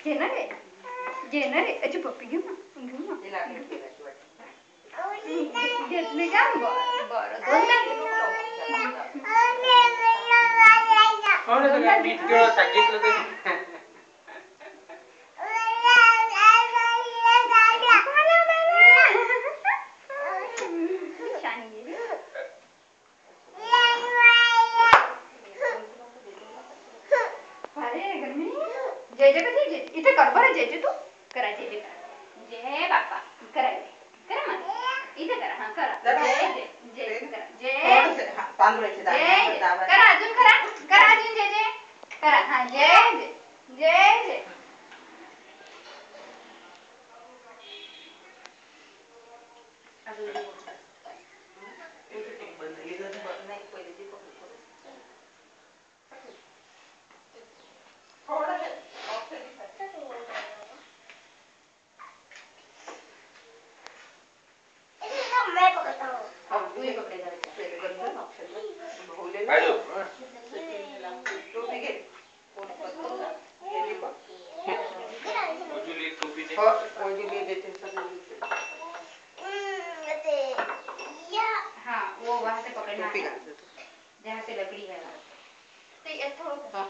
घेणार रे याची पप्पी घेऊ ना घेतली का बरं जय जय कधी इथे कर बरं जय जय तू करा जय जय जय बाप्पा करायचे करा मग इथे करा हा करा जय जय जय करा जय तांदूळाचे जय करा अजून करा अजून जय जय करा हा जय जय जय जय हाँ वो वहाँ से पकड़ना है जहाँ से लकड़ी है ना तो ये थोड़ा